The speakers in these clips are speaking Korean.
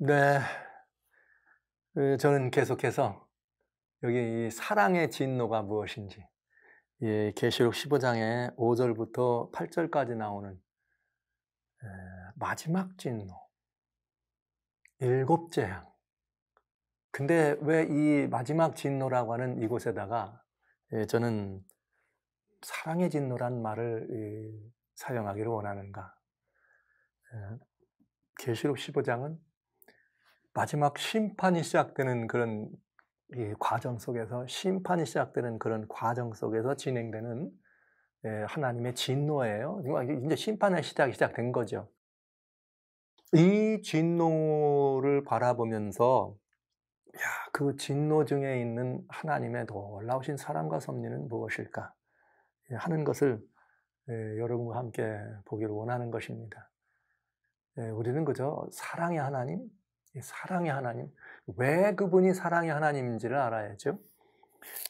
네. 저는 계속해서 여기 이 사랑의 진노가 무엇인지, 이 계시록 15 장의 5 절부터 8 절까지 나오는 마지막 진노, 일곱 재앙. 근데 왜 이 마지막 진노라고 하는 이곳에다가 저는 사랑의 진노란 말을 사용하기를 원하는가? 예 계시록 15 장은 마지막 심판이 시작되는 그런 이 과정 속에서, 심판이 시작되는 그런 과정 속에서 진행되는 하나님의 진노예요. 이제 심판의 시작이 시작된 거죠. 이 진노를 바라보면서 야, 그 진노 중에 있는 하나님의 놀라우신 사랑과 섭리는 무엇일까? 하는 것을 여러분과 함께 보기를 원하는 것입니다. 우리는 그저 사랑의 하나님, 이 사랑의 하나님, 왜 그분이 사랑의 하나님인지를 알아야죠.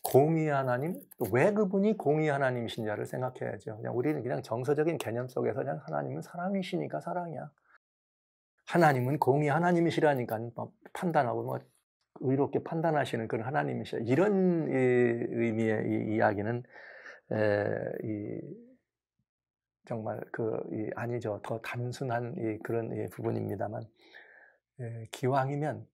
공의의 하나님, 왜 그분이 공의의 하나님이신지를 생각해야죠. 그냥 우리는 그냥 정서적인 개념 속에서 그냥 하나님은 사랑이시니까 사랑이야. 하나님은 공의의 하나님이시라니까 뭐 판단하고 뭐 의롭게 판단하시는 그런 하나님이시야. 이런 의미의 이 이야기는 이 정말 아니죠. 더 단순한 그런 부분입니다만, 기왕이면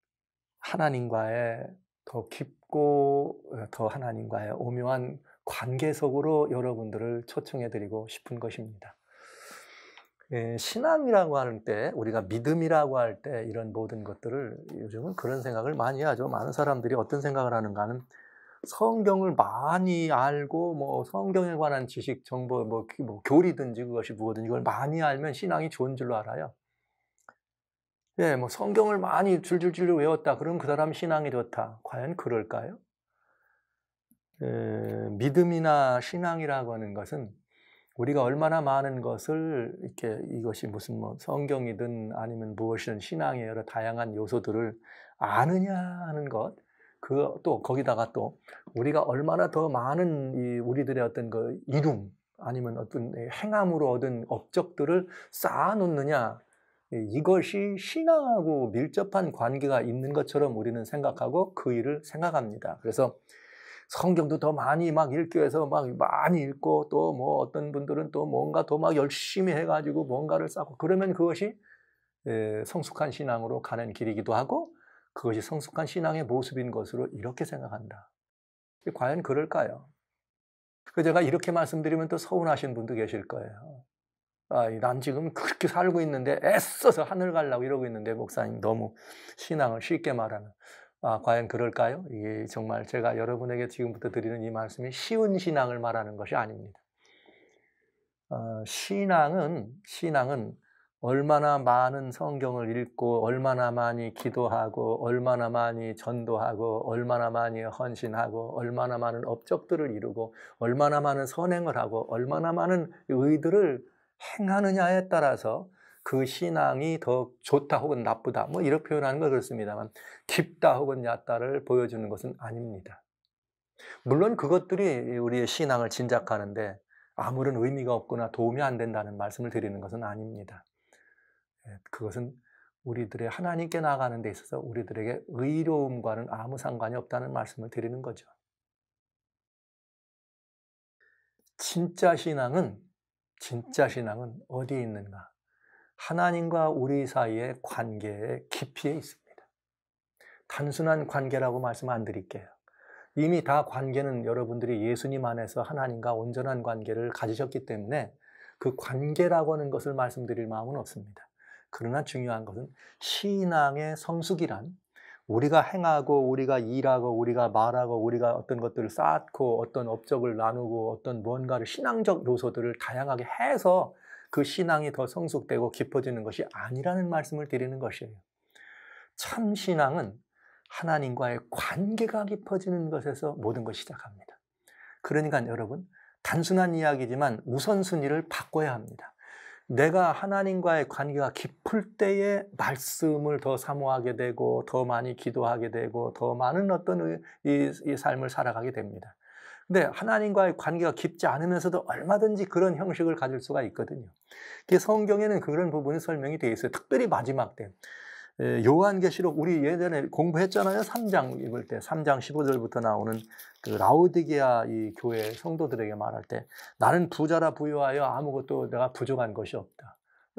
하나님과의 더 깊고 더 하나님과의 오묘한 관계 속으로 여러분들을 초청해 드리고 싶은 것입니다. 신앙이라고 하는 때, 우리가 믿음이라고 할 때 이런 모든 것들을 요즘은 그런 생각을 많이 하죠. 많은 사람들이 어떤 생각을 하는가 하면 성경을 많이 알고 뭐 성경에 관한 지식, 정보, 뭐 교리든지 그것이 무엇든지 이걸 많이 알면 신앙이 좋은 줄로 알아요. 뭐 성경을 많이 줄줄줄 외웠다. 그럼 그 사람 신앙이 좋다. 과연 그럴까요? 믿음이나 신앙이라고 하는 것은 우리가 얼마나 많은 것을 이렇게 이것이 무슨 뭐 성경이든 아니면 무엇이든 신앙의 여러 다양한 요소들을 아느냐 하는 것, 또 거기다가 또 우리가 얼마나 더 많은 이 우리들의 어떤 그 이룸 아니면 어떤 행함으로 얻은 업적들을 쌓아 놓느냐, 이것이 신앙하고 밀접한 관계가 있는 것처럼 우리는 생각하고 그 일을 생각합니다. 그래서 성경도 더 많이 막 읽기 위해서 막 많이 읽고, 또 뭐 어떤 분들은 또 뭔가 더 막 열심히 해 가지고 뭔가를 쌓고, 그러면 그것이 성숙한 신앙으로 가는 길이기도 하고 그것이 성숙한 신앙의 모습인 것으로 이렇게 생각한다. 과연 그럴까요? 제가 이렇게 말씀드리면 또 서운하신 분도 계실 거예요. 난 지금 그렇게 살고 있는데 애써서 하늘 가려고 이러고 있는데 목사님 너무 신앙을 쉽게 말하는. 과연 그럴까요? 이게 정말 제가 여러분에게 지금부터 드리는 이 말씀이 쉬운 신앙을 말하는 것이 아닙니다. 신앙은 얼마나 많은 성경을 읽고 얼마나 많이 기도하고 얼마나 많이 전도하고 얼마나 많이 헌신하고 얼마나 많은 업적들을 이루고 얼마나 많은 선행을 하고 얼마나 많은 의들을 행하느냐에 따라서 그 신앙이 더 좋다 혹은 나쁘다 뭐 이렇게 표현하는 건 그렇습니다만, 깊다 혹은 얕다를 보여주는 것은 아닙니다. 물론 그것들이 우리의 신앙을 진작하는데 아무런 의미가 없거나 도움이 안 된다는 말씀을 드리는 것은 아닙니다. 그것은 우리들의 하나님께 나아가는 데 있어서 우리들에게 의로움과는 아무 상관이 없다는 말씀을 드리는 거죠. 진짜 신앙은 어디에 있는가? 하나님과 우리 사이의 관계의 깊이에 있습니다. 단순한 관계라고 말씀 안 드릴게요. 이미 다 관계는 여러분들이 예수님 안에서 하나님과 온전한 관계를 가지셨기 때문에 그 관계라고 하는 것을 말씀드릴 마음은 없습니다. 그러나 중요한 것은 신앙의 성숙이란 우리가 행하고 우리가 일하고 우리가 말하고 우리가 어떤 것들을 쌓고 어떤 업적을 나누고 어떤 뭔가를 신앙적 요소들을 다양하게 해서 그 신앙이 더 성숙되고 깊어지는 것이 아니라는 말씀을 드리는 것이에요. 참 신앙은 하나님과의 관계가 깊어지는 것에서 모든 것이 시작합니다. 그러니까 여러분, 단순한 이야기지만 우선순위를 바꿔야 합니다. 내가 하나님과의 관계가 깊을 때에 말씀을 더 사모하게 되고 더 많이 기도하게 되고 더 많은 어떤 이 삶을 살아가게 됩니다. 근데 하나님과의 관계가 깊지 않으면서도 얼마든지 그런 형식을 가질 수가 있거든요. 성경에는 그런 부분이 설명이 되어 있어요. 특별히 마지막 때. 요한계시록 우리 예전에 공부했잖아요. 3장 읽을 때 3장 15절부터 나오는 그 라오디게아 이 교회 성도들에게 말할 때 나는 부자라 부유하여 아무것도 내가 부족한 것이 없다.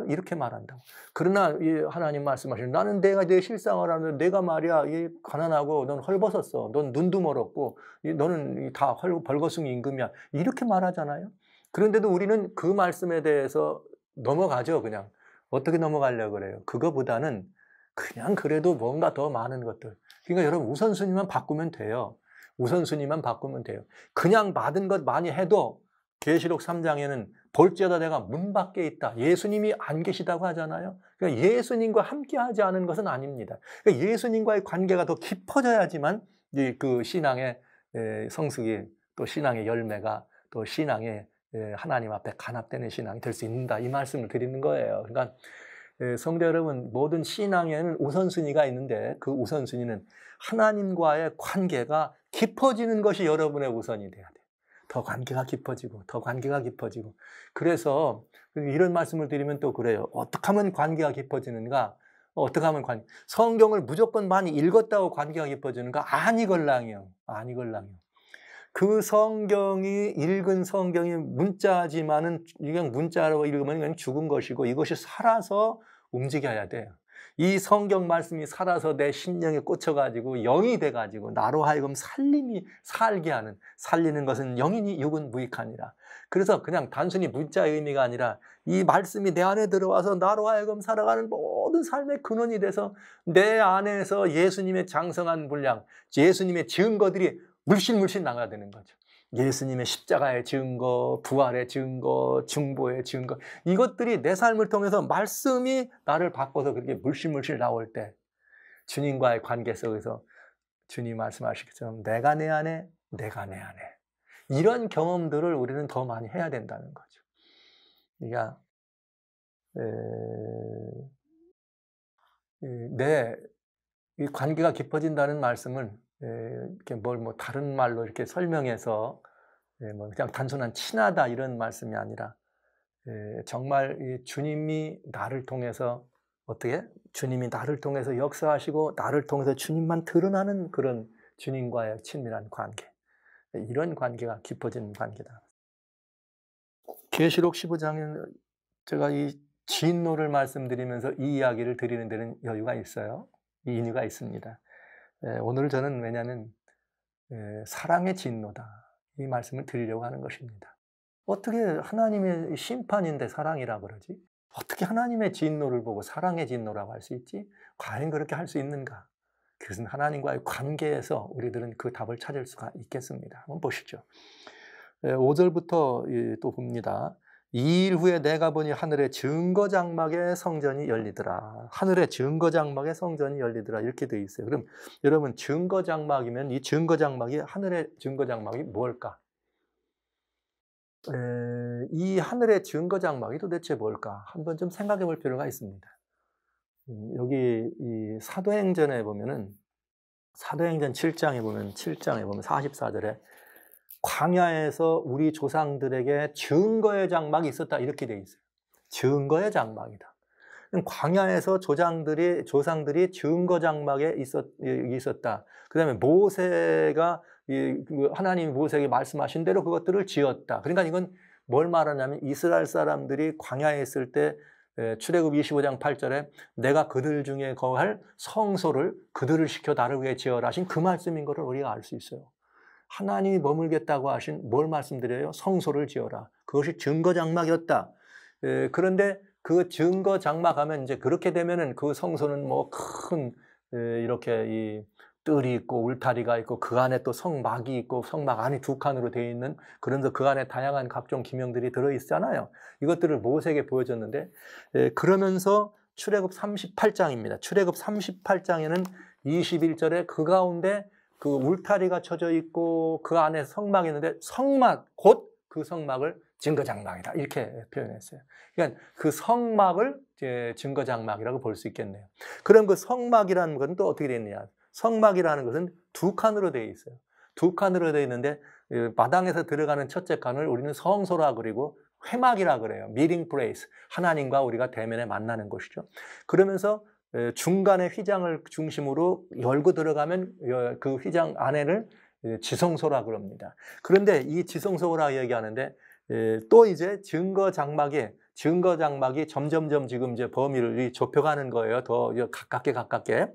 이렇게 말한다고. 그러나 이 하나님 말씀하시는 나는 내가 내 실상을 하는데 내가 말이야 이 가난하고 넌 헐벗었어. 넌 눈도 멀었고 너는 다 벌거숭이 임금이야. 이렇게 말하잖아요. 그런데도 우리는 그 말씀에 대해서 넘어가죠. 그냥. 어떻게 넘어가려고 그래요? 그거보다는 그냥 그래도 뭔가 더 많은 것들. 그러니까 여러분 우선순위만 바꾸면 돼요. 우선순위만 바꾸면 돼요. 그냥 받은 것 많이 해도 계시록 3장에는 볼지어다 내가 문 밖에 있다. 예수님이 안 계시다고 하잖아요. 그러니까 예수님과 함께 하지 않은 것은 아닙니다. 그러니까 예수님과의 관계가 더 깊어져야지만 그 신앙의 성숙이 또 신앙의 열매가 또 신앙의 하나님 앞에 간합되는 신앙이 될 수 있는다. 이 말씀을 드리는 거예요. 그러니까 성도 여러분, 모든 신앙에는 우선순위가 있는데 그 우선순위는 하나님과의 관계가 깊어지는 것이 여러분의 우선이 돼야 돼요. 더 관계가 깊어지고 더 관계가 깊어지고. 그래서 이런 말씀을 드리면 또 그래요. 어떻게 하면 관계가 깊어지는가? 어떻게 하면 성경을 무조건 많이 읽었다고 관계가 깊어지는가? 아니걸랑이요. 아니걸랑이요. 그 성경이 읽은 성경이 문자지만은 그냥 문자로 읽으면 그냥 죽은 것이고 이것이 살아서 움직여야 돼요. 이 성경 말씀이 살아서 내 심령에 꽂혀가지고 영이 돼가지고 나로 하여금 살게 하는, 살리는 것은 영이니 육은 무익하니라. 그래서 그냥 단순히 문자의 의미가 아니라 이 말씀이 내 안에 들어와서 나로 하여금 살아가는 모든 삶의 근원이 돼서 내 안에서 예수님의 장성한 분량, 예수님의 증거들이 물씬 나가야 되는 거죠. 예수님의 십자가의 증거, 부활의 증거, 중보의 증거, 이것들이 내 삶을 통해서 말씀이 나를 바꿔서 그렇게 물씬 나올 때 주님과의 관계 속에서 주님 말씀하시기처럼 내가 내 안에, 내가 내 안에, 이런 경험들을 우리는 더 많이 해야 된다는 거죠. 그러니까 이 관계가 깊어진다는 말씀을 이렇게 다른 말로 이렇게 설명해서 그냥 단순한 친하다 이런 말씀이 아니라 정말 이 주님이 나를 통해서 주님이 나를 통해서 역사하시고 나를 통해서 주님만 드러나는 그런 주님과의 친밀한 관계, 이런 관계가 깊어지는 관계다. 계시록 15장에는 제가 이 진노를 말씀드리면서 이 이야기를 드리는 데는 여유가 있어요. 이유가 있습니다. 오늘 저는 왜냐하면 사랑의 진노다 이 말씀을 드리려고 하는 것입니다. 어떻게 하나님의 심판인데 사랑이라 그러지? 어떻게 하나님의 진노를 보고 사랑의 진노라고 할 수 있지? 과연 그렇게 할 수 있는가? 그것은 하나님과의 관계에서 우리들은 그 답을 찾을 수가 있겠습니다. 한번 보시죠. 5절부터 또 봅니다. 2일 후에 내가 보니 하늘의 증거장막의 성전이 열리더라. 하늘의 증거장막의 성전이 열리더라. 이렇게 되어 있어요. 그럼 여러분 증거장막이면 이 증거장막이 하늘의 증거장막이 뭘까? 이 하늘의 증거장막이 도대체 뭘까? 한번 좀 생각해 볼 필요가 있습니다. 여기 이 사도행전에 보면은 사도행전 7장에 보면 44절에 광야에서 우리 조상들에게 증거의 장막이 있었다 이렇게 돼 있어요. 증거의 장막이다. 광야에서 조상들이 증거 장막에 있었다. 그다음에 모세가 하나님이 모세에게 말씀하신 대로 그것들을 지었다. 그러니까 이건 뭘 말하냐면 이스라엘 사람들이 광야에 있을 때 출애굽 25장 8절에 내가 그들 중에 거할 성소를 그들을 시켜 나를 위해 지어라 하신 그 말씀인 것을 우리가 알 수 있어요. 하나님이 머물겠다고 하신 뭘 말씀드려요? 성소를 지어라. 그것이 증거장막이었다. 그런데 그 증거장막 하면 이제 그렇게 되면은 그 성소는 뭐 큰 이렇게 이 뜰이 있고 울타리가 있고 그 안에 또 성막이 있고 성막 안이 두 칸으로 되어 있는, 그러면서 그 안에 다양한 각종 기명들이 들어있잖아요. 이것들을 모세에게 보여줬는데 그러면서 출애굽 38장입니다. 출애굽 38장에는 21절에 그 가운데 그 울타리가 쳐져 있고 그 안에 성막이 있는데 성막, 곧 그 성막을 증거장막이다 이렇게 표현했어요. 그러니까 그 성막을 이제 증거장막이라고 볼 수 있겠네요. 그럼 그 성막이라는 것은 또 어떻게 되어 있느냐? 성막이라는 것은 두 칸으로 되어 있어요. 두 칸으로 되어 있는데 마당에서 들어가는 첫째 칸을 우리는 성소라 그리고 회막이라 그래요. meeting place, 하나님과 우리가 대면에 만나는 곳이죠. 그러면서 중간에 휘장을 중심으로 열고 들어가면 그 휘장 안에를 지성소라 그럽니다. 그런데 이 지성소라 얘기하는데 또 이제 증거 장막이 점점점 지금 이제 범위를 좁혀가는 거예요. 더 가깝게.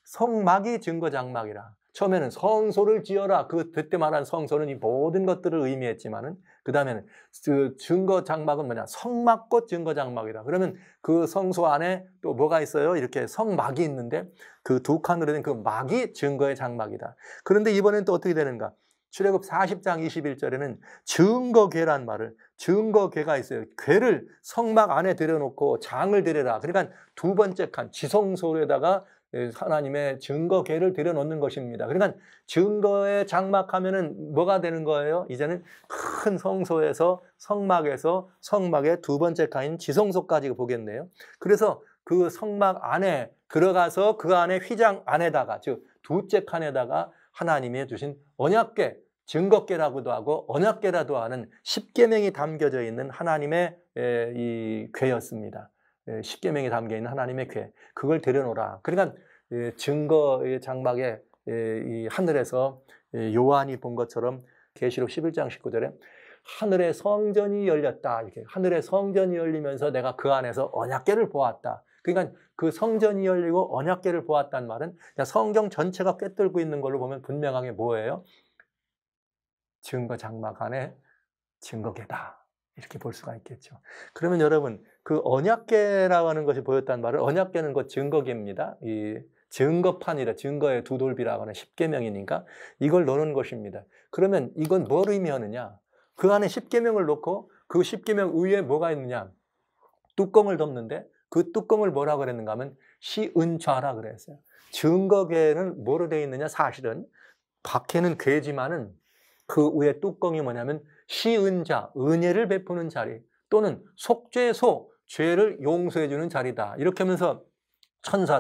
성막이 증거 장막이라. 처음에는 성소를 지어라. 그때 말한 성소는 이 모든 것들을 의미했지만은 그 다음에는 그 증거 장막은 뭐냐? 성막꽃 증거 장막이라. 그러면 그 성소 안에 또 뭐가 있어요? 이렇게 성막이 있는데 그 두 칸으로 된 그 막이 증거의 장막이다. 그런데 이번엔 또 어떻게 되는가? 출애굽 40장 21절에는 증거궤란 말을, 증거궤가 있어요. 궤를 성막 안에 들여놓고 장을 들여라. 그러니까 두 번째 칸 지성소에다가 하나님의 증거궤를 들여놓는 것입니다. 그러니까 증거에 장막하면은 뭐가 되는 거예요? 이제는 큰 성소에서 성막에서 성막의 두 번째 칸인 지성소까지 보겠네요. 그래서 그 성막 안에 들어가서 그 안에 휘장 안에다가, 즉 두째 칸에다가 하나님이 주신 언약궤, 증거궤라고도 하고 언약궤라도 하는 십계명이 담겨져 있는 하나님의 이 궤였습니다. 십계명이 담겨 있는 하나님의 궤, 그걸 들여놓으라. 그러니까 증거의 장막에 이 하늘에서 요한이 본 것처럼 계시록 11장 19절에 하늘의 성전이 열렸다. 이렇게 하늘의 성전이 열리면서 내가 그 안에서 언약궤를 보았다. 그러니까 그 성전이 열리고 언약궤를 보았다는 말은 성경 전체가 꿰뚫고 있는 걸로 보면 분명하게 뭐예요? 증거 장막 안에 증거궤다. 이렇게 볼 수가 있겠죠. 그러면 여러분, 그 언약궤라고 하는 것이 보였다는 말은, 언약궤는 그 증거궤입니다. 이 증거판이라, 증거의 두 돌비라고 하는 십계명이니까 이걸 넣는 것입니다. 그러면 이건 뭘 의미하느냐? 그 안에 십계명을 놓고 그 십계명 위에 뭐가 있느냐? 뚜껑을 덮는데 그 뚜껑을 뭐라 그랬는가 하면 시은좌라 그랬어요. 증거궤는 뭐로 되어 있느냐? 사실은 밖에는 궤지만은 그 위에 뚜껑이 뭐냐면 시은자, 은혜를 베푸는 자리, 또는 속죄소, 죄를 용서해 주는 자리다. 이렇게 하면서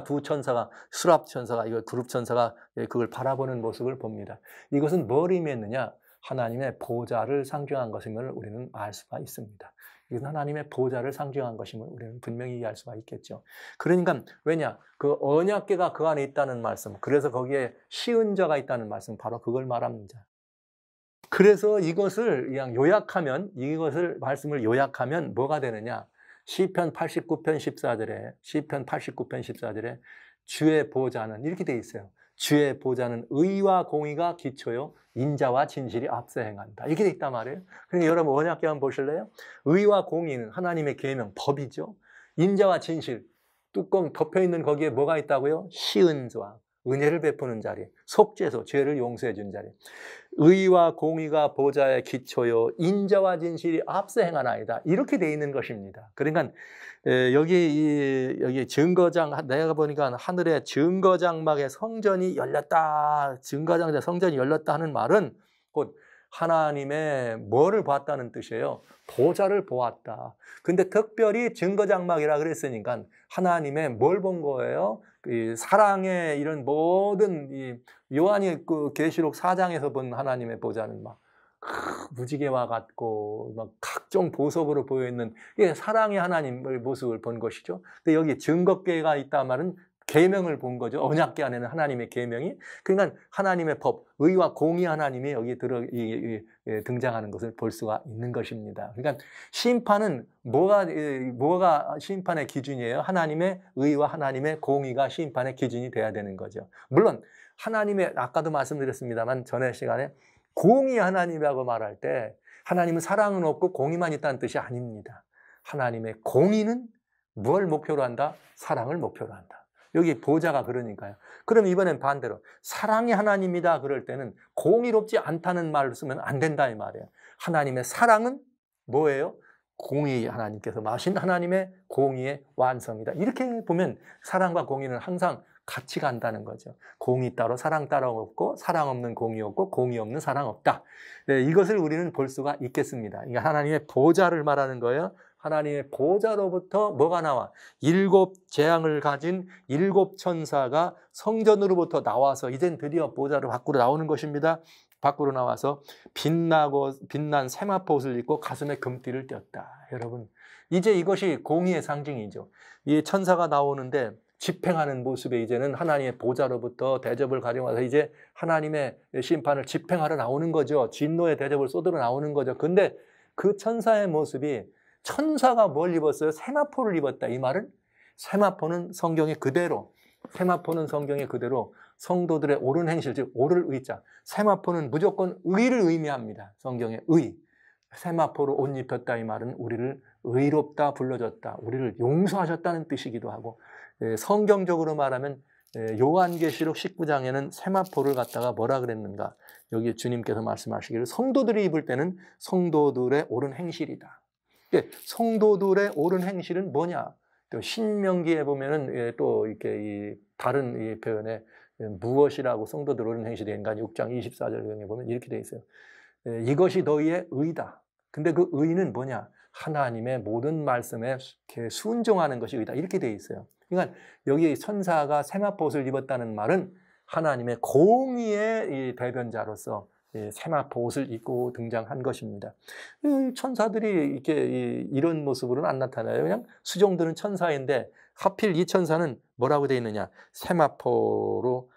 두 천사가, 수랍 천사가, 이거 그룹 천사가 그걸 바라보는 모습을 봅니다. 이것은 뭘 의미했느냐? 하나님의 보좌를 상징한 것임을 우리는 알 수가 있습니다. 이건 하나님의 보좌를 상징한 것임을 우리는 분명히 이해할 수가 있겠죠. 그러니까 왜냐? 그 언약궤가 그 안에 있다는 말씀, 그래서 거기에 시은자가 있다는 말씀, 바로 그걸 말합니다. 그래서 이것을 그냥 요약하면, 이것을 말씀을 요약하면 뭐가 되느냐? 시편 89편 14절에 주의 보좌는 이렇게 돼 있어요. 주의 보좌는 의와 공의가 기초요 인자와 진실이 앞서 행한다. 이렇게 돼 있단 말이에요. 그러니까 여러분 언약궤 한번 보실래요? 의와 공의는 하나님의 계명, 법이죠. 인자와 진실, 뚜껑 덮여 있는 거기에 뭐가 있다고요? 시은좌, 은혜를 베푸는 자리, 속죄소, 죄를 용서해 준 자리. 의와 공의가 보좌의 기초요 인자와 진실이 앞서 행하나이다. 이렇게 돼 있는 것입니다. 그러니까 여기 증거장, 내가 보니까 하늘의 증거장막에 성전이 열렸다, 증거장에 성전이 열렸다 하는 말은 곧 하나님의 뭐를 보았다는 뜻이에요? 보좌를 보았다. 근데 특별히 증거장막이라 그랬으니까 하나님의 뭘 본 거예요? 사랑의 이런 모든 요한이 그 계시록 4장에서 본 하나님의 보좌는 막 무지개와 같고 막 각종 보석으로 보여 있는 사랑의 하나님의 모습을 본 것이죠. 근데 여기 증거궤가 있다 말은 계명을 본 거죠. 언약궤 안에는 하나님의 계명이. 그러니까 하나님의 법, 의와 공의 하나님이 여기 등장하는 것을 볼 수가 있는 것입니다. 그러니까 심판은 뭐가 심판의 기준이에요? 하나님의 의와 하나님의 공의가 심판의 기준이 돼야 되는 거죠. 물론 하나님의, 아까도 말씀드렸습니다만 전에 시간에 공의 하나님이라고 말할 때 하나님은 사랑은 없고 공의만 있다는 뜻이 아닙니다. 하나님의 공의는 뭘 목표로 한다? 사랑을 목표로 한다. 여기 보좌가 그러니까요. 그럼 이번엔 반대로 사랑이 하나님이다 그럴 때는 공의롭지 않다는 말을 쓰면 안 된다 이 말이에요. 하나님의 사랑은 뭐예요? 공의, 하나님께서 마신 하나님의 공의의 완성이다. 이렇게 보면 사랑과 공의는 항상 같이 간다는 거죠. 공의 따로 사랑 따로 없고, 사랑 없는 공의 없고, 공의 없는 사랑 없다. 네, 이것을 우리는 볼 수가 있겠습니다. 이게 하나님의 보좌를 말하는 거예요. 하나님의 보좌로부터 뭐가 나와? 7 재앙을 가진 7 천사가 성전으로부터 나와서 이젠 드디어 보좌로 밖으로 나오는 것입니다. 밖으로 나와서 빛난 세마포옷을 입고 가슴에 금띠를 띄었다. 여러분, 이제 이것이 공의의 상징이죠. 이 천사가 나오는데 집행하는 모습에 이제는 하나님의 보좌로부터 대접을 가져와서 이제 하나님의 심판을 집행하러 나오는 거죠. 진노의 대접을 쏟으러 나오는 거죠. 근데 그 천사의 모습이 천사가 뭘 입었어요? 세마포를 입었다. 이 말은 세마포는 성경에 그대로 성도들의 옳은 행실, 즉 옳을 의자. 세마포는 무조건 의를 의미합니다. 성경의 의. 세마포로 옷 입혔다 이 말은 우리를 의롭다 불러줬다, 우리를 용서하셨다는 뜻이기도 하고, 성경적으로 말하면 요한계시록 19장에는 세마포를 갖다가 뭐라 그랬는가? 여기 주님께서 말씀하시기를 성도들이 입을 때는 성도들의 옳은 행실이다. 성도들의 옳은 행실은 뭐냐? 또 신명기에 보면은 또 이렇게 다른 이 표현에 무엇이라고 성도들 옳은 행실인가 6장 24절에 보면 이렇게 돼 있어요. 이것이 너희의 의다. 근데 그 의는 뭐냐? 하나님의 모든 말씀에 순종하는 것이 의다. 이렇게 돼 있어요. 그러니까 여기 천사가 세마포옷을 입었다는 말은 하나님의 공의의 이 대변자로서 세마포옷을 입고 등장한 것입니다. 천사들이 이렇게 이런 모습으로는 안 나타나요. 그냥 수종드는 천사인데 하필 이 천사는 뭐라고 돼 있느냐? 세마포로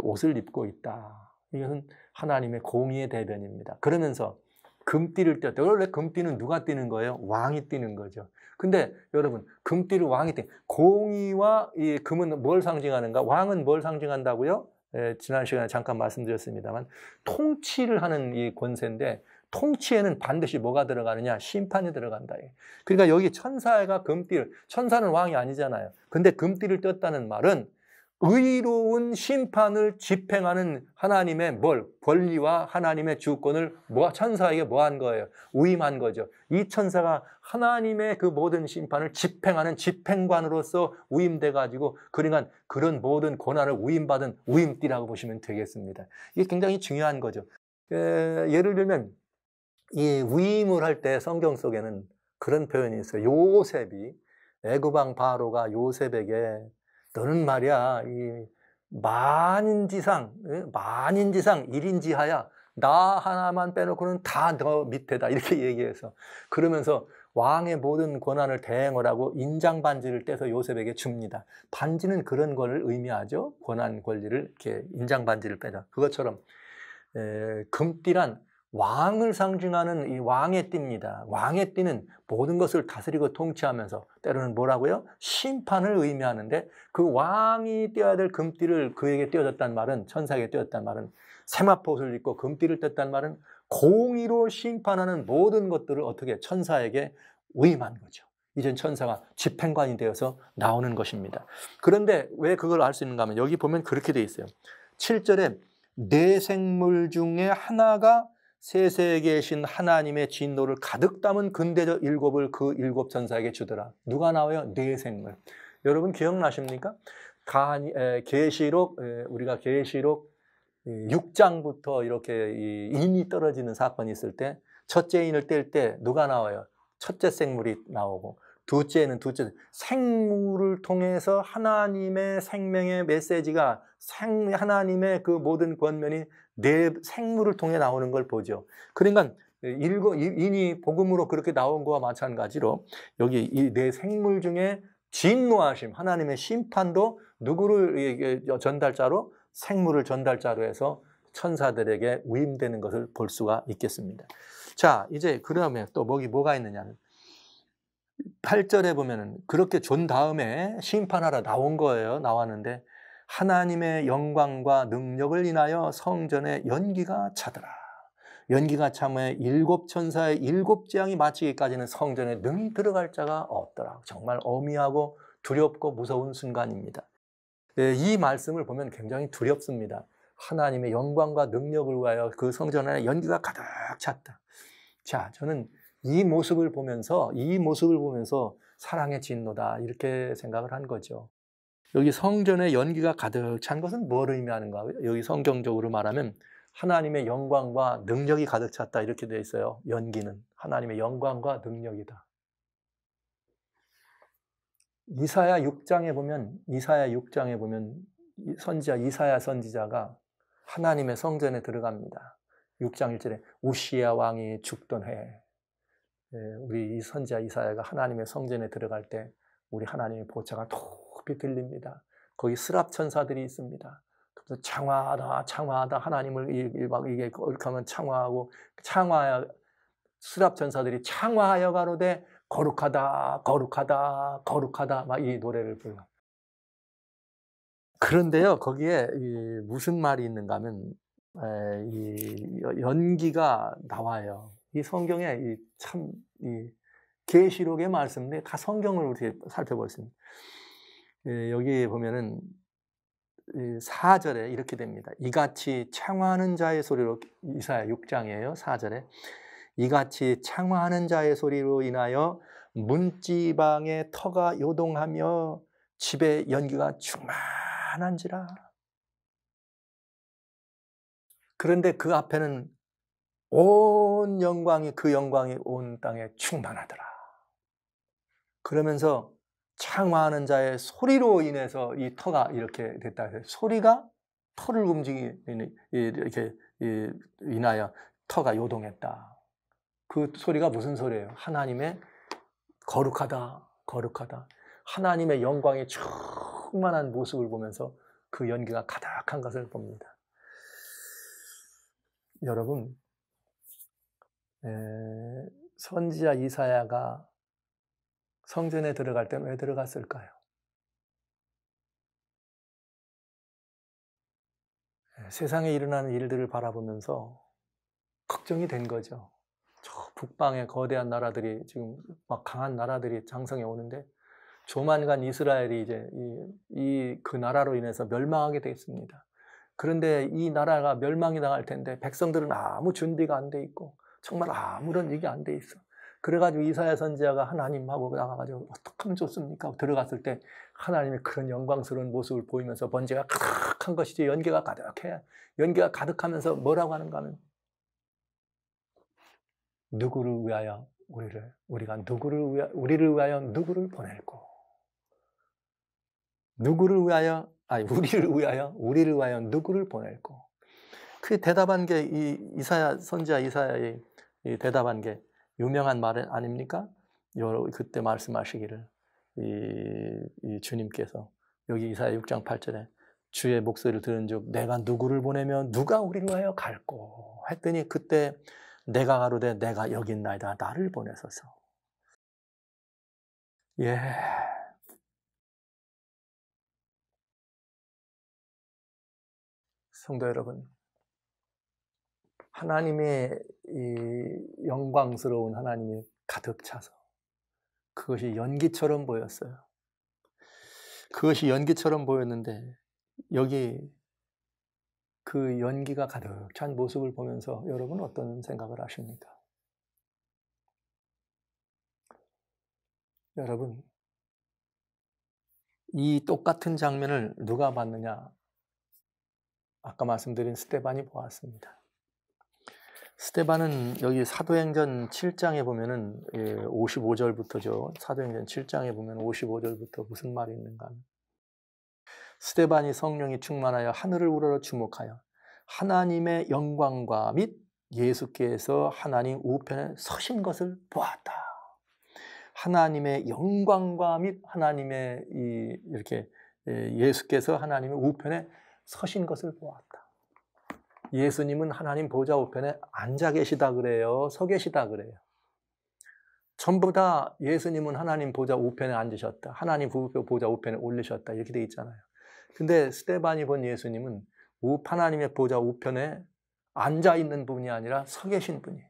옷을 입고 있다. 이것은 하나님의 공의의 대변입니다. 그러면서 금띠를 띄었다. 원래 금띠는 누가 띄는 거예요? 왕이 띄는 거죠. 근데 여러분, 금띠를 왕이 띄는, 공의와 이 금은 뭘 상징하는가? 왕은 뭘 상징한다고요? 지난 시간에 잠깐 말씀드렸습니다만 통치를 하는 이 권세인데, 통치에는 반드시 뭐가 들어가느냐? 심판이 들어간다. 그러니까 여기 천사가 금띠를, 천사는 왕이 아니잖아요. 근데 금띠를 떴다는 말은 의로운 심판을 집행하는 하나님의 권리와 하나님의 주권을 천사에게 뭐 한 거예요? 위임한 거죠. 이 천사가 하나님의 그 모든 심판을 집행하는 집행관으로서 위임돼 가지고, 그러니까 그런 모든 권한을 위임받은 위임띠라고 보시면 되겠습니다. 이게 굉장히 중요한 거죠. 예를 들면 이 위임을 할 때 성경 속에는 그런 표현이 있어요. 요셉이, 애굽 왕 바로가 요셉에게 너는 말이야, 이 만인지상 1인지하야 나 하나만 빼놓고는 다 너 밑에다, 이렇게 얘기해서, 그러면서 왕의 모든 권한을 대행하라고 인장 반지를 떼서 요셉에게 줍니다. 반지는 그런 걸 의미하죠. 권한 권리를 이렇게 인장 반지를 빼자. 그것처럼 금띠란 왕을 상징하는 이 왕의 띠입니다. 왕의 띠는 모든 것을 다스리고 통치하면서 때로는 뭐라고요? 심판을 의미하는데, 그 왕이 떼어야 될 금띠를 그에게 떼어줬단 말은, 천사에게 떼었단 말은, 세마포옷을 입고 금띠를 뗐단 말은 공의로 심판하는 모든 것들을 어떻게 천사에게 위임한 거죠. 이젠 천사가 집행관이 되어서 나오는 것입니다. 그런데 왜 그걸 알 수 있는가 하면 여기 보면 그렇게 돼 있어요. 7절에 네 생물 중에 하나가 세세에 계신 하나님의 진노를 가득 담은 근대적 일곱을 그 일곱 천사에게 주더라. 누가 나와요? 네 생물. 여러분 기억나십니까? 계시록, 우리가 계시록 6장부터 이렇게 인이 떨어지는 사건이 있을 때 첫째 인을 뗄 때 누가 나와요? 첫째 생물이 나오고, 둘째는 둘째 생물을 통해서 하나님의 생명의 메시지가, 하나님의 그 모든 권면이 내 생물을 통해 나오는 걸 보죠. 그러니까 인이 복음으로 그렇게 나온 거와 마찬가지로 여기 이 내 생물 중에 진노하심, 하나님의 심판도 누구를 전달자로? 생물을 전달자로 해서 천사들에게 위임되는 것을 볼 수가 있겠습니다. 자, 이제 그러면 또 뭐가 있느냐는 8절에 보면은 그렇게 준 다음에 심판하러 나온 거예요. 나왔는데 하나님의 영광과 능력을 인하여 성전에 연기가 차더라. 연기가 참에 일곱 천사의 일곱 재앙이 마치기까지는 성전에 능히 들어갈 자가 없더라. 정말 어미하고 두렵고 무서운 순간입니다. 이 말씀을 보면 굉장히 두렵습니다. 하나님의 영광과 능력을 위하여 그 성전 안에 연기가 가득 찼다. 자, 저는 이 모습을 보면서 사랑의 진노다, 이렇게 생각을 한 거죠. 여기 성전에 연기가 가득 찬 것은 뭘 의미하는가? 여기 성경적으로 말하면 하나님의 영광과 능력이 가득 찼다, 이렇게 되어 있어요. 연기는 하나님의 영광과 능력이다. 이사야 6장에 보면 선지자 이사야 선지자가 하나님의 성전에 들어갑니다. 6장 1절에 우시야 왕이 죽던 해, 우리 이 선지자 이사야가 하나님의 성전에 들어갈 때 우리 하나님의 보좌가 높이 들립니다. 거기 스랍 천사들이 있습니다. 그래서 창화하다, 창화하다 하나님을 막 이게 그렇게 하면 창화하고 스랍 천사들이 창화하여 가로되 거룩하다, 거룩하다, 거룩하다 막 이 노래를 불러. 그런데요, 거기에 무슨 말이 있는가 하면 이 연기가 나와요. 이 성경에 참 계시록의 말씀인데 다 성경을 우리 살펴보겠습니다. 여기 보면은 4절에 이렇게 됩니다. 이같이 창화하는 자의 소리로, 이사야 6장이에요. 4절에 이같이 창화하는 자의 소리로 인하여 문지방의 터가 요동하며 집에 연기가 충만한지라. 그런데 그 앞에는 온 영광이, 그 영광이 온 땅에 충만하더라. 그러면서 창화하는 자의 소리로 인해서 이 터가 이렇게 됐다. 소리가 터를 움직이는, 이렇게 인하여 터가 요동했다. 그 소리가 무슨 소리예요? 하나님의 거룩하다, 거룩하다. 하나님의 영광이 충만한 모습을 보면서 그 연기가 가득한 것을 봅니다. 여러분, 선지자 이사야가 성전에 들어갈 때는 왜 들어갔을까요? 세상에 일어나는 일들을 바라보면서 걱정이 된 거죠. 저 북방의 거대한 나라들이 지금 막 강한 나라들이 장성해 오는데 조만간 이스라엘이 이제 그 나라로 인해서 멸망하게 되겠습니다. 그런데 이 나라가 멸망이 당할 텐데 백성들은 아무 준비가 안 돼 있고 정말 아무런 얘기 안 돼 있어. 그래가지고 이사야 선지자가 하나님하고 나가가지고 어떻게 하면 좋습니까? 들어갔을 때 하나님의 그런 영광스러운 모습을 보이면서 번제가 가득한 것이지 연기가 가득해. 연기가 가득하면서 뭐라고 하는가 하면 누구를 위하여 우리가 우리를 위하여 누구를 보낼고 우리를 위하여 누구를 보낼고. 그 대답한 게 이사야 선지자 이사야의 대답한 게 유명한 말 아닙니까? 그때 말씀하시기를 이 주님께서 여기 이사야 6장 8절에 주의 목소리를 들은즉 내가 누구를 보내면 누가 우리를 위하여 갈고 했더니 그때 내가 가로되 내가 여기 있나이다 나를 보내소서. 예. 성도 여러분, 하나님의 이 영광스러운 하나님이 가득 차서 그것이 연기처럼 보였어요. 그것이 연기처럼 보였는데 여기 그 연기가 가득 찬 모습을 보면서 여러분 어떤 생각을 하십니까? 여러분, 이 똑같은 장면을 누가 봤느냐? 아까 말씀드린 스데반이 보았습니다. 스데반은 여기 사도행전 7장에 보면은 55절부터죠. 사도행전 7장에 보면 55절부터 무슨 말이 있는가? 스데반이 성령이 충만하여 하늘을 우러러 주목하여 하나님의 영광과 및 예수께서 하나님 우편에 서신 것을 보았다. 하나님의 영광과 및 하나님의 이렇게 예수께서 하나님의 우편에 서신 것을 보았다. 예수님은 하나님 보좌 우편에 앉아 계시다 그래요? 서 계시다 그래요? 전부 다 예수님은 하나님 보좌 우편에 앉으셨다. 하나님 보좌 우편에 올리셨다. 이렇게 돼 있잖아요. 근데 스데반이 본 예수님은 하나님의 보좌 우편에 앉아 있는 분이 아니라 서 계신 분이에요.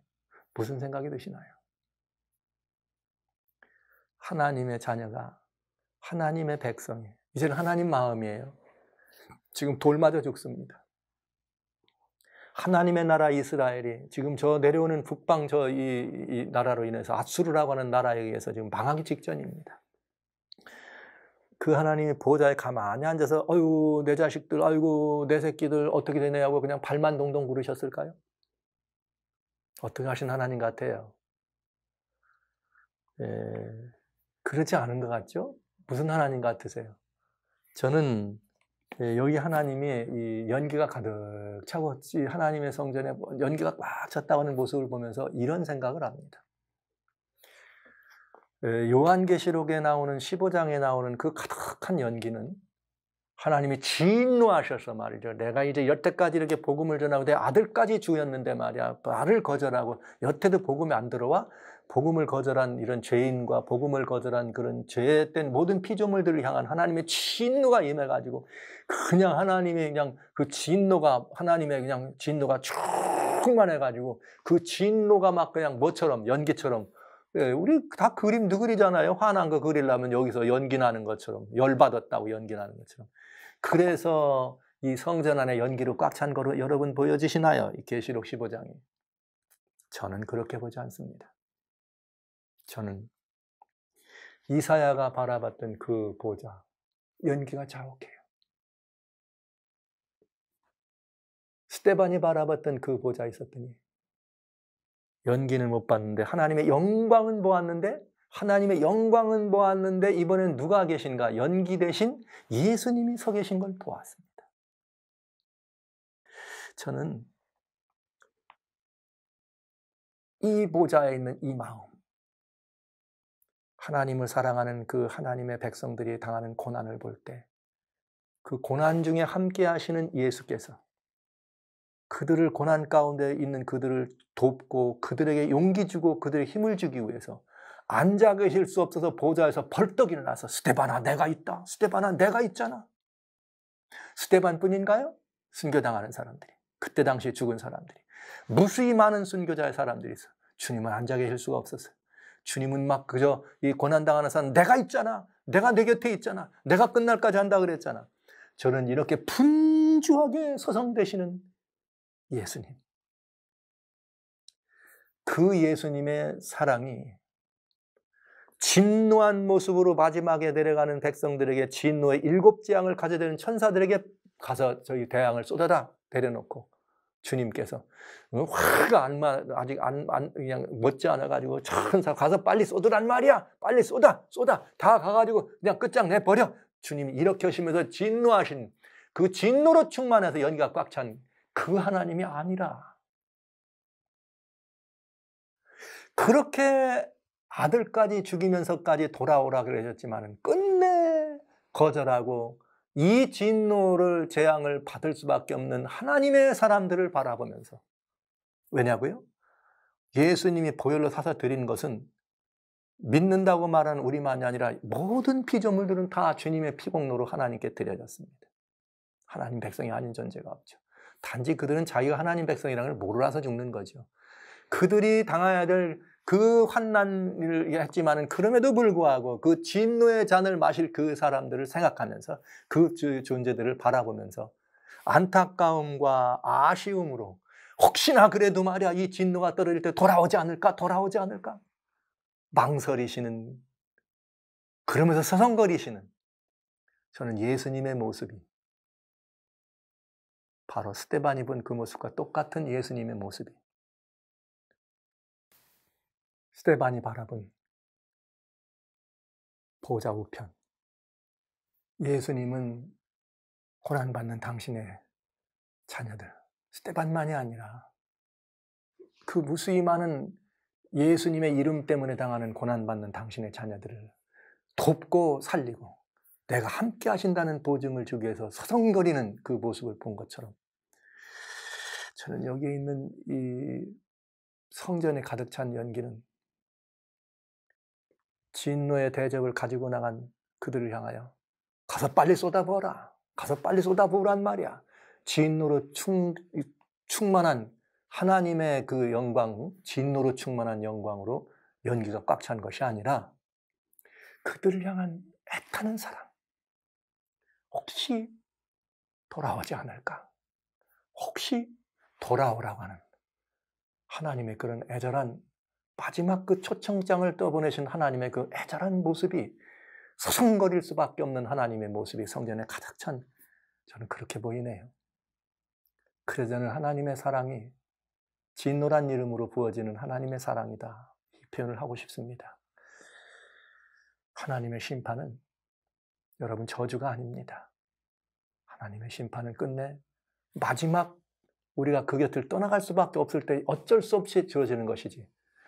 무슨 생각이 드시나요? 하나님의 자녀가, 하나님의 백성이, 이제는 하나님 마음이에요. 지금 돌 맞아 죽습니다. 하나님의 나라 이스라엘이 지금 저 내려오는 북방 이 나라로 인해서 아수르라고 하는 나라에 의해서 지금 망하기 직전입니다. 그 하나님이 보좌에 가만히 앉아서 아이고 내 자식들, 아이고 내 새끼들 어떻게 되냐고 그냥 발만 동동 구르셨을까요? 어떻게 하신 하나님 같아요? 그렇지 않은 것 같죠? 무슨 하나님 같으세요? 저는 여기 하나님이 이 연기가 가득 차고 하나님의 성전에 연기가 꽉 찼다고 하는 모습을 보면서 이런 생각을 합니다. 요한계시록에 나오는 15장에 나오는 그 가득한 연기는 하나님이 진노하셔서 말이죠. 내가 이제 여태까지 이렇게 복음을 전하고 내 아들까지 주였는데 말이야. 나를 거절하고 여태도 복음이 안 들어와? 복음을 거절한 이런 죄인과 복음을 거절한 그런 죄된 모든 피조물들을 향한 하나님의 진노가 임해가지고 그냥 하나님의 그냥 그 진노가 하나님의 그냥 진노가 충만해가지고 그 진노가 막 그냥 뭐처럼 연기처럼 우리 다 그림 너그리잖아요. 화난 거 그리려면 여기서 연기 나는 것처럼 열받았다고 연기 나는 것처럼. 그래서 이 성전 안에 연기로 꽉 찬 거로 여러분 보여지시나요? 이 계시록 15장이. 저는 그렇게 보지 않습니다. 저는 이사야가 바라봤던 그 보좌, 연기가 자욱해요. 스데반이 바라봤던 그 보좌 있었더니 연기는 못 봤는데 하나님의 영광은 보았는데 이번엔 누가 계신가? 연기 대신 예수님이 서 계신 걸 보았습니다. 저는 이 보좌에 있는 이 마음, 하나님을 사랑하는 그 하나님의 백성들이 당하는 고난을 볼 때 그 고난 중에 함께 하시는 예수께서 그들을 고난 가운데 있는 그들을 돕고 그들에게 용기 주고 그들에게 힘을 주기 위해서 앉아 계실 수 없어서 보좌에서 벌떡 일어나서 스데반아 내가 있다. 스데반아 내가 있잖아. 스데반뿐인가요? 순교당하는 사람들이. 그때 당시에 죽은 사람들이. 무수히 많은 순교자의 사람들이 있어. 주님은 앉아 계실 수가 없었어요. 주님은 막 그저 이 고난당하는 사람 내가 있잖아. 내가 내 곁에 있잖아. 내가 끝날까지 한다 그랬잖아. 저는 이렇게 분주하게 서성되시는 예수님. 그 예수님의 사랑이 진노한 모습으로 마지막에 내려가는 백성들에게 진노의 7재앙을 가져되는 천사들에게 가서 저희 대항을 쏟아다 데려놓고 주님께서 화가 아직 그냥 못지 않아가지고 천사 가서 빨리 쏟으란 말이야. 빨리 쏟아. 다 가가지고 그냥 끝장내버려. 주님이 이렇게 하시면서 진노하신 그 진노로 충만해서 연기가 꽉 찬 그 하나님이 아니라 그렇게 아들까지 죽이면서까지 돌아오라 그러셨지만 끝내 거절하고 이 진노를 재앙을 받을 수밖에 없는 하나님의 사람들을 바라보면서 왜냐고요? 예수님이 보혈로 사서 드린 것은 믿는다고 말하는 우리만이 아니라 모든 피조물들은 다 주님의 피공로로 하나님께 드려졌습니다. 하나님 백성이 아닌 존재가 없죠. 단지 그들은 자기가 하나님 백성이라는 걸 모르라서 죽는 거죠. 그들이 당해야 될 그 환난을 했지만은 그럼에도 불구하고 그 진노의 잔을 마실 그 사람들을 생각하면서 그 존재들을 바라보면서 안타까움과 아쉬움으로 혹시나 그래도 말이야 이 진노가 떨어질 때 돌아오지 않을까 망설이시는 그러면서 서성거리시는 저는 예수님의 모습이 바로 스데반이 본 그 모습과 똑같은 예수님의 모습이 스데반이 바라본 보좌 우편 예수님은 고난받는 당신의 자녀들 스데반만이 아니라 그 무수히 많은 예수님의 이름 때문에 당하는 고난받는 당신의 자녀들을 돕고 살리고 내가 함께 하신다는 보증을 주기 위해서 서성거리는 그 모습을 본 것처럼 저는 여기에 있는 이 성전에 가득 찬 연기는 진노의 대접을 가지고 나간 그들을 향하여 가서 빨리 쏟아부어라. 가서 빨리 쏟아부으란 말이야. 진노로 충만한 하나님의 그 영광, 진노로 충만한 영광으로 연기가 꽉 찬 것이 아니라 그들을 향한 애타는 사랑. 혹시 돌아오지 않을까? 혹시 돌아오라고 하는 하나님의 그런 애절한 마지막 그 초청장을 떠보내신 하나님의 그 애절한 모습이 서성거릴 수밖에 없는 하나님의 모습이 성전에 가득 찬 저는 그렇게 보이네요. 그래서 저는 하나님의 사랑이 진노란 이름으로 부어지는 하나님의 사랑이다. 이 표현을 하고 싶습니다. 하나님의 심판은 여러분 저주가 아닙니다. 하나님의 심판은 끝내 마지막 우리가 그 곁을 떠나갈 수밖에 없을 때 어쩔 수 없이 주어지는 것이지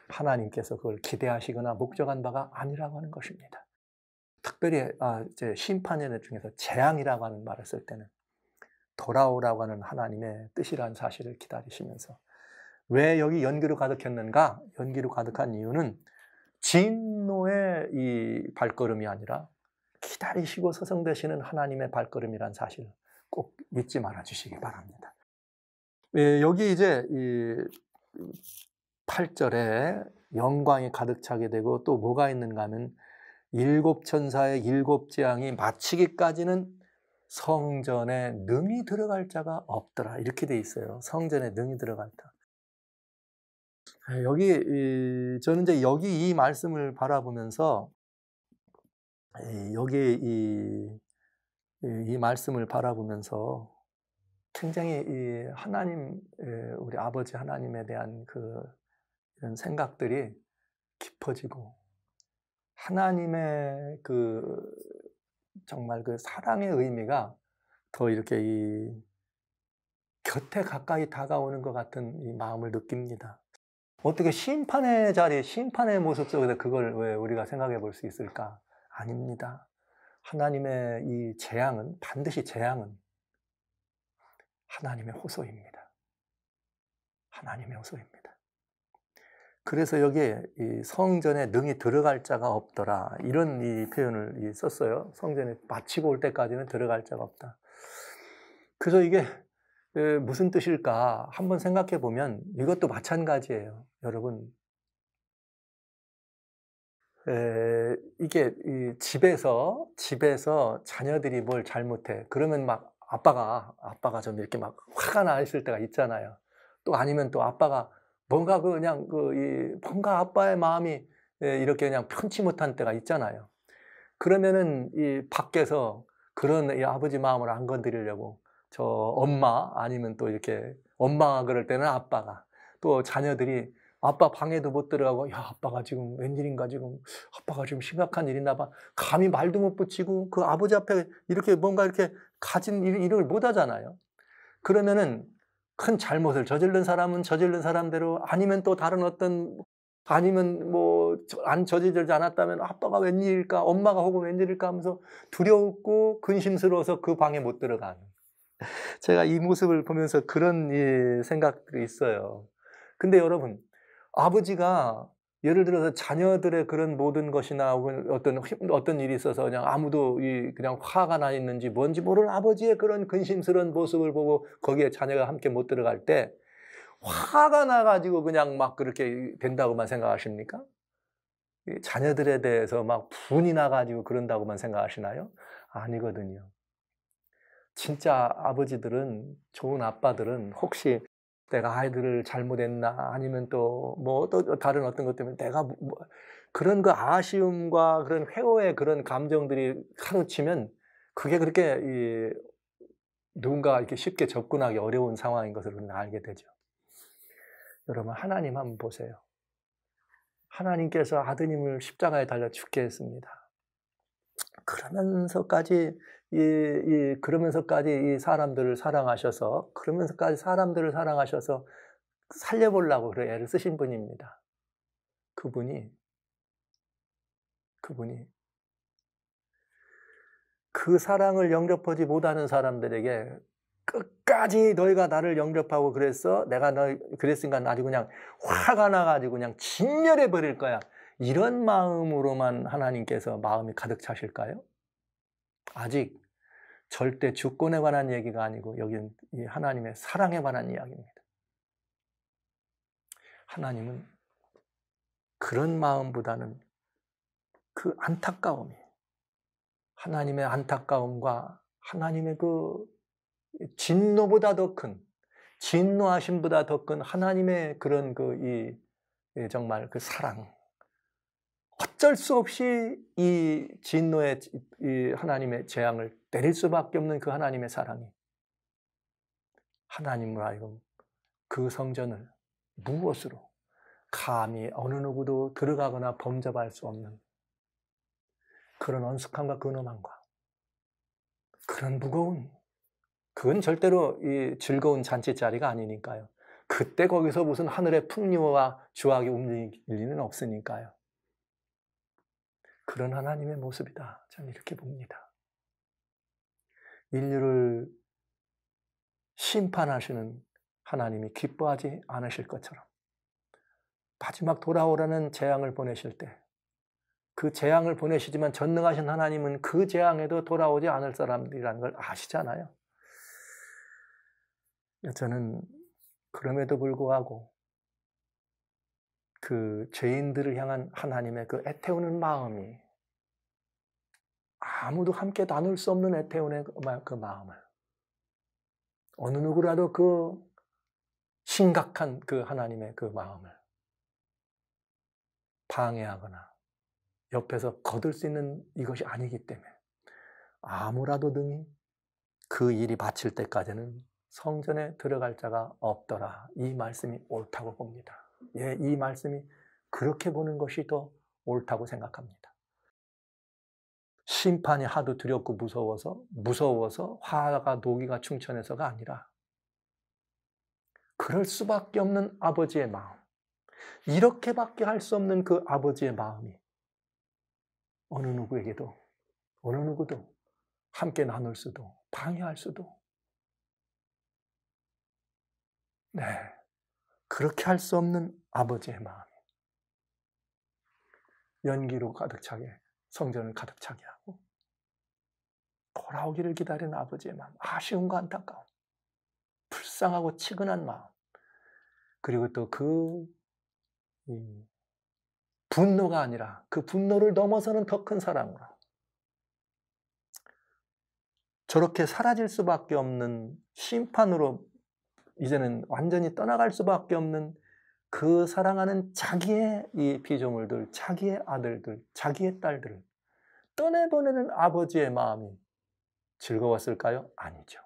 하나님께서 그걸 기대하시거나 목적한 바가 아니라고 하는 것입니다. 특별히 이제 심판의 중에서 재앙이라고 하는 말을 쓸 때는 돌아오라고 하는 하나님의 뜻이라는 사실을 기다리시면서, 왜 여기 연기로 가득했는가? 연기로 가득한 이유는 진노의 이 발걸음이 아니라 기다리시고 서성되시는 하나님의 발걸음이란 사실을 꼭 믿지 말아 주시기 바랍니다. 여기 이제 이 8절에 영광이 가득 차게 되고 또 뭐가 있는가 하면 일곱 천사의 일곱 재앙이 마치기까지는 성전에 능히 들어갈 자가 없더라, 이렇게 돼 있어요. 성전에 능히 들어갈 자. 저는 이제 여기 이 말씀을 바라보면서 이 말씀을 바라보면서 굉장히 이 하나님, 우리 아버지 하나님에 대한 이런 생각들이 깊어지고, 하나님의 정말 사랑의 의미가 더 이렇게 곁에 가까이 다가오는 것 같은 이 마음을 느낍니다. 어떻게 심판의 자리, 심판의 모습 속에서 그걸 왜 우리가 생각해 볼 수 있을까? 아닙니다. 하나님의 이 재앙은, 반드시 재앙은 하나님의 호소입니다. 하나님의 호소입니다. 그래서 여기에 이 성전에 능히 들어갈 자가 없더라, 이런 이 표현을 썼어요. 성전에 마치고 올 때까지는 들어갈 자가 없다. 그래서 이게 무슨 뜻일까 한번 생각해 보면 이것도 마찬가지예요. 여러분, 이게 집에서 자녀들이 뭘 잘못해. 그러면 막 아빠가 좀 이렇게 막 화가 나 있을 때가 있잖아요. 또 아니면 또 아빠가 뭔가 뭔가 아빠의 마음이 이렇게 그냥 편치 못한 때가 있잖아요. 그러면은 이 밖에서 그런 이 아버지 마음을 안 건드리려고 저 엄마, 아니면 또 이렇게 엄마가 그럴 때는 아빠가, 또 자녀들이 아빠 방에도 못 들어가고, 야, 아빠가 지금 웬일인가, 아빠가 지금 심각한 일이나 봐. 감히 말도 못 붙이고 그 아버지 앞에 이렇게 뭔가 이렇게 가진 일을 못 하잖아요. 그러면은 큰 잘못을 저지른 사람은 저지른 사람대로, 아니면 또 다른 아니면 안 저지르지 않았다면 아빠가 웬일일까, 엄마가 혹은 웬일일까 하면서 두렵고 근심스러워서 그 방에 못 들어가는, 제가 이 모습을 보면서 그런 생각들이 있어요. 근데 여러분, 아버지가 예를 들어서 자녀들의 그런 모든 것이나 혹은 어떤 일이 있어서 그냥 아무도 그냥 화가 나 있는지 뭔지 모르는 아버지의 그런 근심스러운 모습을 보고 거기에 자녀가 함께 못 들어갈 때 화가 나가지고 그냥 막 그렇게 된다고만 생각하십니까? 자녀들에 대해서 막 분이 나가지고 그런다고만 생각하시나요? 아니거든요. 진짜 아버지들은, 좋은 아빠들은 혹시 내가 아이들을 잘못했나, 아니면 또 다른 어떤 것 때문에 내가 그런 아쉬움과 그런 회오의 그런 감정들이 가로치면 그게 그렇게 누군가 이렇게 쉽게 접근하기 어려운 상황인 것을 우리는 알게 되죠. 여러분, 하나님 한번 보세요. 하나님께서 아드님을 십자가에 달려 죽게 했습니다. 그러면서까지 이 사람들을 사랑하셔서, 살려보려고 그래 애를 쓰신 분입니다. 그분이 그 사랑을 영접하지 못하는 사람들에게 끝까지 너희가 나를 영접하고 그랬어? 내가 그랬으니까 아주 그냥 화가 나가지고 그냥 진멸해 버릴 거야, 이런 마음으로만 하나님께서 마음이 가득 차실까요? 아직 절대 주권에 관한 얘기가 아니고 여기는 이 하나님의 사랑에 관한 이야기입니다. 하나님은 그런 마음보다는 그 안타까움이, 하나님의 안타까움과 하나님의 진노보다 더 큰, 진노하심보다 더 큰 하나님의 그런 정말 사랑, 어쩔 수 없이 이 진노의 이 하나님의 재앙을 내릴 수밖에 없는 그 하나님의 사랑이 하나님으로 하여금 그 성전을 무엇으로 감히 어느 누구도 들어가거나 범접할 수 없는 그런 엄숙함과 근엄함과 그런 무거운, 그건 절대로 이 즐거운 잔치 자리가 아니니까요. 그때 거기서 무슨 하늘의 풍류와 주악이 움직일 리는 없으니까요. 그런 하나님의 모습이다. 저는 이렇게 봅니다. 인류를 심판하시는 하나님이 기뻐하지 않으실 것처럼 마지막 돌아오라는 재앙을 보내실 때 그 재앙을 보내시지만 전능하신 하나님은 그 재앙에도 돌아오지 않을 사람들이라는 걸 아시잖아요. 저는 그럼에도 불구하고 그 죄인들을 향한 하나님의 그 애태우는 마음이 아무도 함께 나눌 수 없는 애태우는 그 마음을 어느 누구라도 그 심각한 그 하나님의 그 마음을 방해하거나 옆에서 거둘 수 있는 이것이 아니기 때문에 아무라도 등이 그 일이 마칠 때까지는 성전에 들어갈 자가 없더라. 이 말씀이 옳다고 봅니다. 예, 이 말씀이 그렇게 보는 것이 더 옳다고 생각합니다. 심판이 하도 두렵고 무서워서 화가 노기가 충천해서가 아니라 그럴 수밖에 없는 아버지의 마음, 이렇게밖에 할 수 없는 그 아버지의 마음이 어느 누구에게도 어느 누구도 함께 나눌 수도 방해할 수도 네, 그렇게 할 수 없는 아버지의 마음, 연기로 가득 차게 성전을 가득 차게 하고 돌아오기를 기다리는 아버지의 마음, 아쉬움과 안타까움, 불쌍하고 치근한 마음, 그리고 또 그 분노가 아니라 그 분노를 넘어서는 더 큰 사랑으로 저렇게 사라질 수밖에 없는 심판으로 이제는 완전히 떠나갈 수밖에 없는 그 사랑하는 자기의 이 피조물들, 자기의 아들들, 자기의 딸들을 떠내보내는 아버지의 마음이 즐거웠을까요? 아니죠.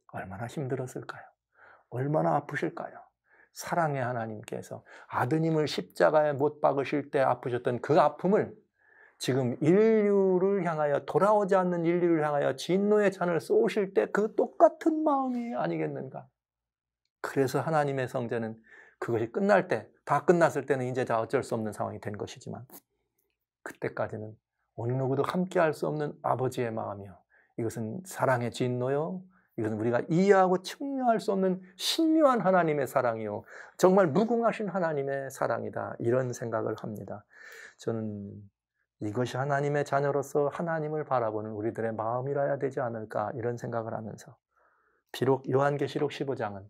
얼마나 힘들었을까요? 얼마나 아프실까요? 사랑의 하나님께서 아드님을 십자가에 못 박으실 때 아프셨던 그 아픔을 지금 인류를 향하여 돌아오지 않는 인류를 향하여 진노의 잔을 쏘실 때 그 똑같은 마음이 아니겠는가? 그래서 하나님의 성전은 그것이 끝날 때, 다 끝났을 때는 이제 다 어쩔 수 없는 상황이 된 것이지만 그때까지는 어느 누구도 함께할 수 없는 아버지의 마음이요. 이것은 사랑의 진노요. 이것은 우리가 이해하고 측량할 수 없는 신묘한 하나님의 사랑이요. 정말 무궁하신 하나님의 사랑이다. 이런 생각을 합니다. 저는 이것이 하나님의 자녀로서 하나님을 바라보는 우리들의 마음이라야 되지 않을까 이런 생각을 하면서 비록 요한계시록 15장은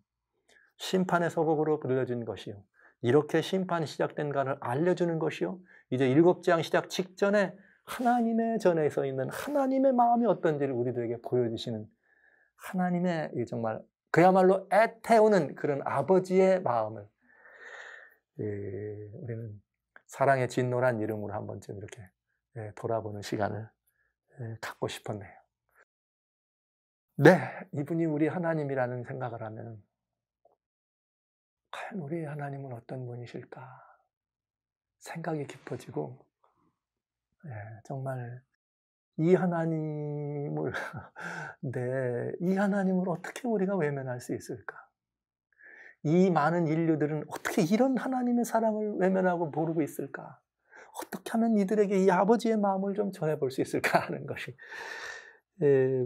심판의 서곡으로 불려진 것이요. 이렇게 심판이 시작된가를 알려주는 것이요. 이제 7장 시작 직전에 하나님의 전에 서 있는 하나님의 마음이 어떤지를 우리들에게 보여주시는 하나님의 정말 그야말로 애태우는 그런 아버지의 마음을 우리는 사랑의 진노란 이름으로 한 번쯤 이렇게 돌아보는 시간을 갖고 싶었네요. 네, 이분이 우리 하나님이라는 생각을 하면 과연 우리 하나님은 어떤 분이실까 생각이 깊어지고 정말 이 하나님을 이 하나님을 어떻게 우리가 외면할 수 있을까? 이 많은 인류들은 어떻게 이런 하나님의 사랑을 외면하고 모르고 있을까? 어떻게 하면 이들에게 이 아버지의 마음을 좀 전해볼 수 있을까 하는 것이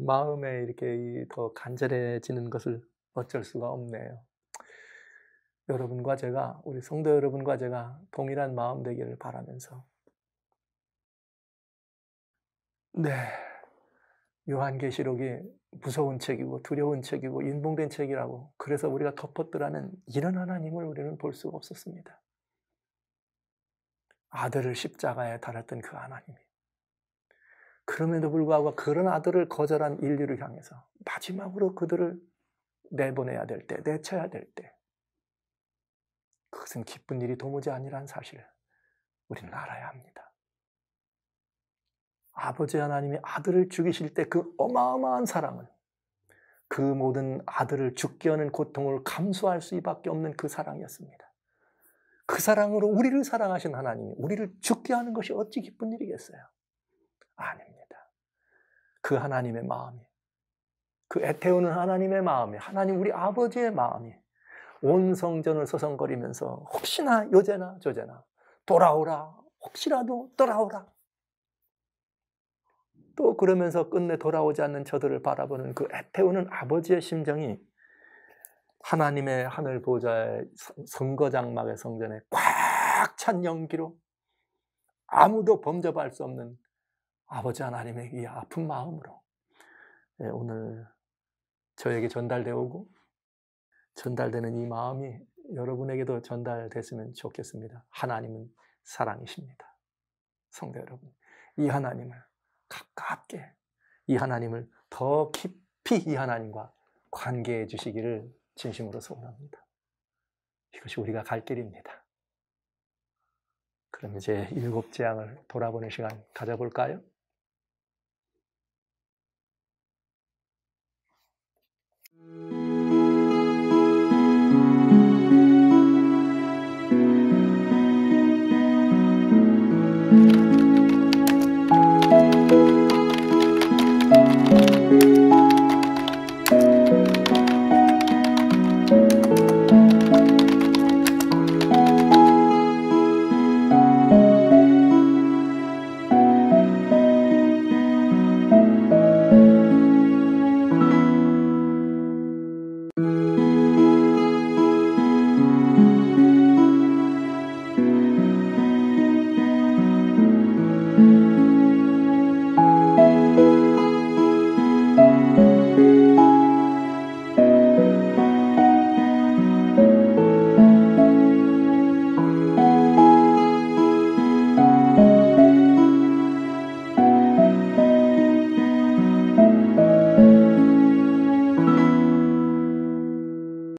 마음에 이렇게 더 간절해지는 것을 어쩔 수가 없네요. 여러분과 제가, 우리 성도 여러분과 제가 동일한 마음 되기를 바라면서 요한계시록이 무서운 책이고 두려운 책이고 인봉된 책이라고 그래서 우리가 덮었더라는 이런 하나님을 우리는 볼 수가 없었습니다. 아들을 십자가에 달았던 그 하나님이 그럼에도 불구하고 그런 아들을 거절한 인류를 향해서 마지막으로 그들을 내보내야 될 때, 내쳐야 될 때 그것은 기쁜 일이 도무지 아니란 사실을 우리는 알아야 합니다. 아버지 하나님이 아들을 죽이실 때 그 어마어마한 사랑을 그 모든 아들을 죽게 하는 고통을 감수할 수밖에 없는 그 사랑이었습니다. 그 사랑으로 우리를 사랑하신 하나님이 우리를 죽게 하는 것이 어찌 기쁜 일이겠어요? 아닙니다. 그 하나님의 마음이 그 애태우는 하나님의 마음이 하나님 우리 아버지의 마음이 온 성전을 서성거리면서 혹시나 요제나 조제나 돌아오라, 혹시라도 돌아오라. 또 그러면서 끝내 돌아오지 않는 저들을 바라보는 그 애태우는 아버지의 심정이 하나님의 하늘 보좌의 성거장막의 성전에 꽉 찬 연기로 아무도 범접할 수 없는 아버지 하나님의 이 아픈 마음으로 오늘 저에게 전달되고 전달되는 이 마음이 여러분에게도 전달됐으면 좋겠습니다. 하나님은 사랑이십니다. 성도 여러분, 이 하나님을 가깝게, 이 하나님을 더 깊이 이 하나님과 관계해 주시기를 진심으로 소원합니다. 이것이 우리가 갈 길입니다. 그럼 이제 7 재앙을 돌아보는 시간 가져볼까요?